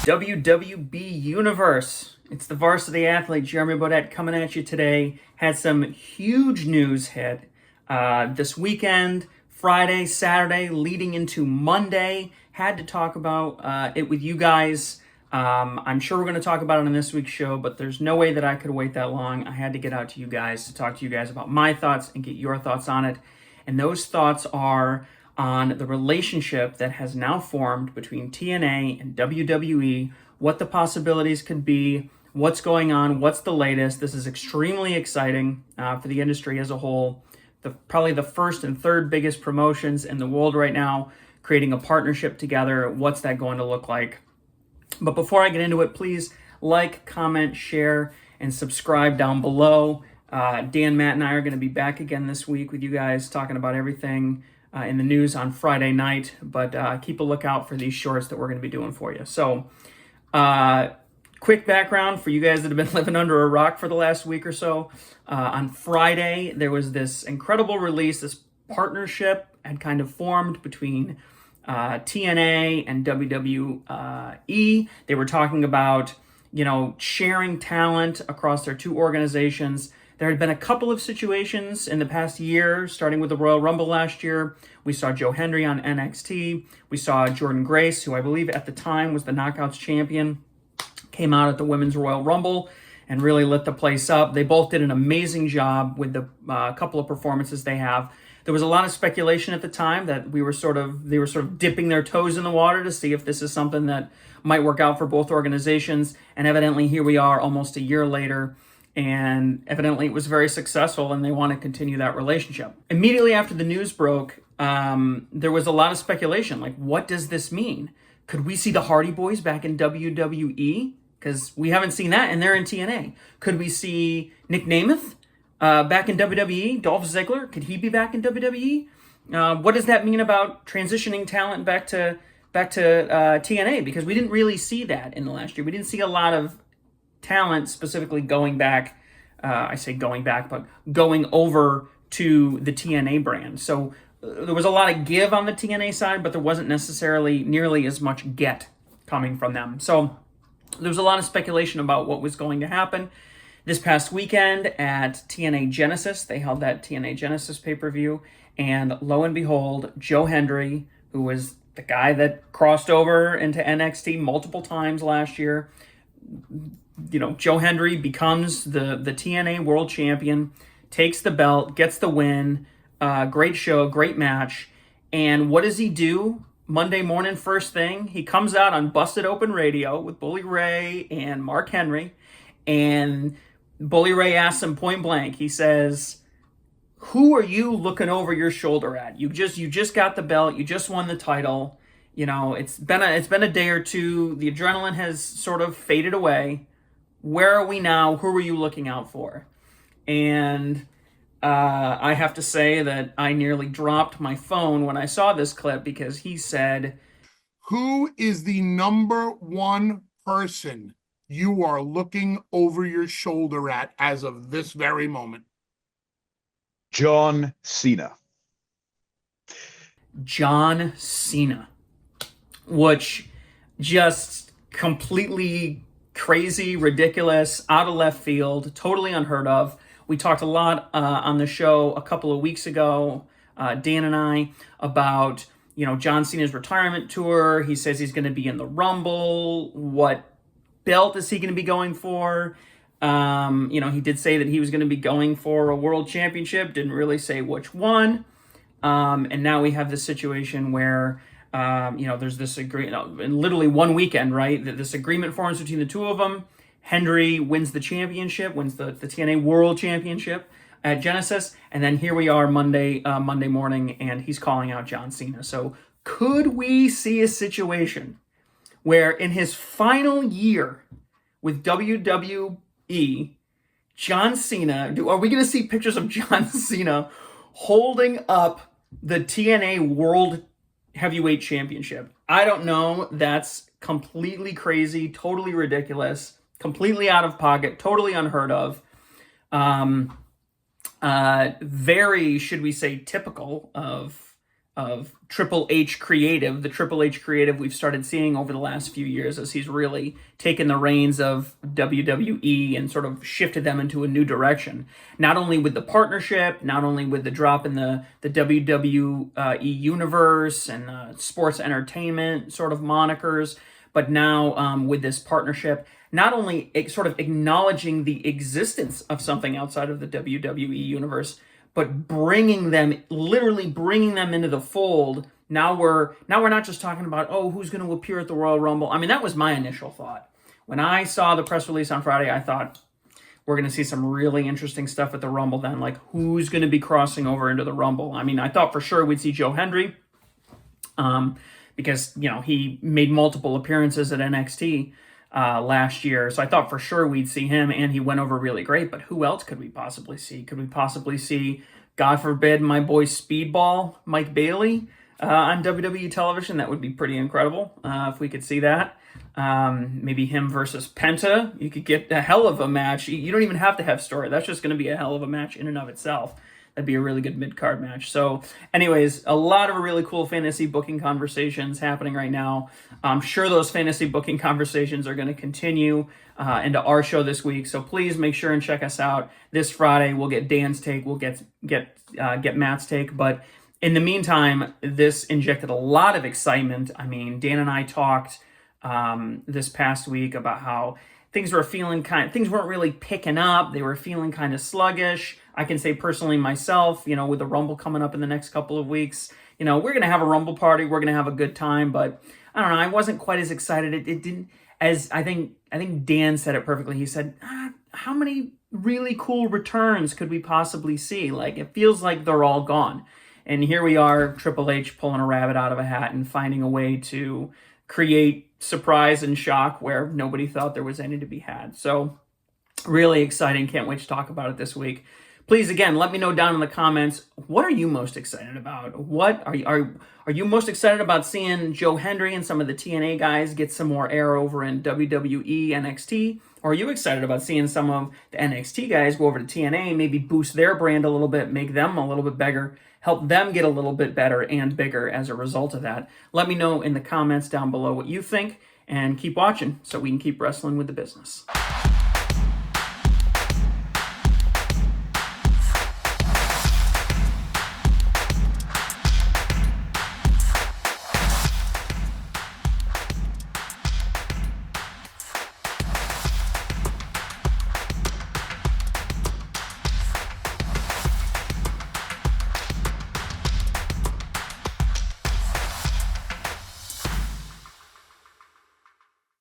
WWB Universe. It's the varsity athlete, Jeremy Bodette, coming at you today. Had some huge news hit this weekend, Friday, Saturday, leading into Monday. Had to talk about it with you guys. I'm sure we're going to talk about it on this week's show, but there's no way that I could wait that long. I had to get out to you guys to talk to you guys about my thoughts and get your thoughts on it. And those thoughts are on the relationship that has now formed between TNA and WWE, what the possibilities could be, what's going on, what's the latest. This is extremely exciting for the industry as a whole. Probably the first and third biggest promotions in the world right now, creating a partnership together. What's that going to look like? But before I get into it, please like, comment, share, and subscribe down below. Dan, Matt, and I are going to be back again this week with you guys talking about everything in the news on Friday night, but keep a lookout for these shorts that we're going to be doing for you. So, quick background for you guys that have been living under a rock for the last week or so. On Friday, there was this incredible release, this partnership had kind of formed between TNA and WWE. They were talking about, sharing talent across their two organizations. There had been a couple of situations in the past year, starting with the Royal Rumble last year. We saw Joe Hendry on NXT. We saw Jordan Grace, who I believe at the time was the Knockouts champion, came out at the Women's Royal Rumble and really lit the place up. They both did an amazing job with the couple of performances they have. There was a lot of speculation at the time that they were sort of dipping their toes in the water to see if this is something that might work out for both organizations. And evidently here we are almost a year later. And evidently it was very successful and they want to continue that relationship. Immediately after the news broke, there was a lot of speculation. Like, what does this mean? Could we see the Hardy Boys back in WWE? Because we haven't seen that and they're in TNA. Could we see Nick Namath back in WWE? Dolph Ziggler, could he be back in WWE? What does that mean about transitioning talent back to TNA? Because we didn't really see that in the last year. We didn't see a lot of talent specifically going back, but going over to the TNA brand. So there was a lot of give on the TNA side, but there wasn't necessarily nearly as much get coming from them. So there was a lot of speculation about what was going to happen. This past weekend at TNA Genesis, they held that TNA Genesis pay-per-view, and lo and behold, Joe Hendry, who was the guy that crossed over into NXT multiple times last year, Joe Hendry becomes the TNA World Champion, takes the belt, gets the win. Great show, great match. And what does he do Monday morning first thing? He comes out on Busted Open Radio with Bully Ray and Mark Henry. And Bully Ray asks him point blank. He says, "Who are you looking over your shoulder at? You just got the belt. You just won the title. It's been a day or two. The adrenaline has sort of faded away. Where are we now? Who are you looking out for?" And I have to say that I nearly dropped my phone when I saw this clip because he said, "Who is the number one person you are looking over your shoulder at as of this very moment?" John Cena. John Cena, which just completely crazy, ridiculous, out of left field, totally unheard of. We talked a lot on the show a couple of weeks ago, Dan and I, about John Cena's retirement tour. He says he's going to be in the Rumble. What belt is he going to be going for? He did say that he was going to be going for a world championship. Didn't really say which one. And now we have this situation where there's this agreement in literally one weekend, right? That this agreement forms between the two of them. Hendry wins the championship, wins the TNA World Championship at Genesis, and then here we are Monday morning, and he's calling out John Cena. So could we see a situation where in his final year with WWE, John Cena, are we going to see pictures of John Cena holding up the TNA World Heavyweight Championship? I don't know. That's completely crazy, totally ridiculous, completely out of pocket, totally unheard of. Very, should we say, typical of Triple H creative, the Triple H creative we've started seeing over the last few years as he's really taken the reins of WWE and sort of shifted them into a new direction. Not only with the partnership, not only with the drop in the WWE universe and sports entertainment sort of monikers, but now with this partnership, not only sort of acknowledging the existence of something outside of the WWE universe, but literally bringing them into the fold. Now we're not just talking about, oh, who's going to appear at the Royal Rumble. I mean, that was my initial thought. When I saw the press release on Friday, I thought we're going to see some really interesting stuff at the Rumble then, like who's going to be crossing over into the Rumble. I mean, I thought for sure we'd see Joe Hendry because, he made multiple appearances at NXT last year. So I thought for sure we'd see him, and he went over really great. But who else could we possibly see? Could we possibly see, God forbid, my boy Speedball, Mike Bailey, on WWE television? That would be pretty incredible if we could see that. Maybe him versus Penta. You could get a hell of a match. You don't even have to have story. That's just going to be a hell of a match in and of itself. That'd be a really good mid-card match. So anyways, a lot of really cool fantasy booking conversations happening right now. I'm sure those fantasy booking conversations are going to continue into our show this week. So please make sure and check us out. This Friday, we'll get Dan's take. We'll get Matt's take. But in the meantime, this injected a lot of excitement. I mean, Dan and I talked this past week about how things weren't really picking up. They were feeling kind of sluggish. I can say personally myself, with the Rumble coming up in the next couple of weeks, we're going to have a Rumble party. We're going to have a good time, but I don't know. I wasn't quite as excited. It didn't, as I think Dan said it perfectly. He said, how many really cool returns could we possibly see? Like, it feels like they're all gone. And here we are, Triple H pulling a rabbit out of a hat and finding a way to create surprise and shock where nobody thought there was any to be had. So really exciting. Can't wait to talk about it this week. Please, again, let me know down in the comments, what are you most excited about? What are you most excited about seeing Joe Hendry and some of the TNA guys get some more air over in WWE, NXT? Or are you excited about seeing some of the NXT guys go over to TNA, maybe boost their brand a little bit, make them a little bit bigger, help them get a little bit better and bigger as a result of that? Let me know in the comments down below what you think, and keep watching so we can keep wrestling with the business.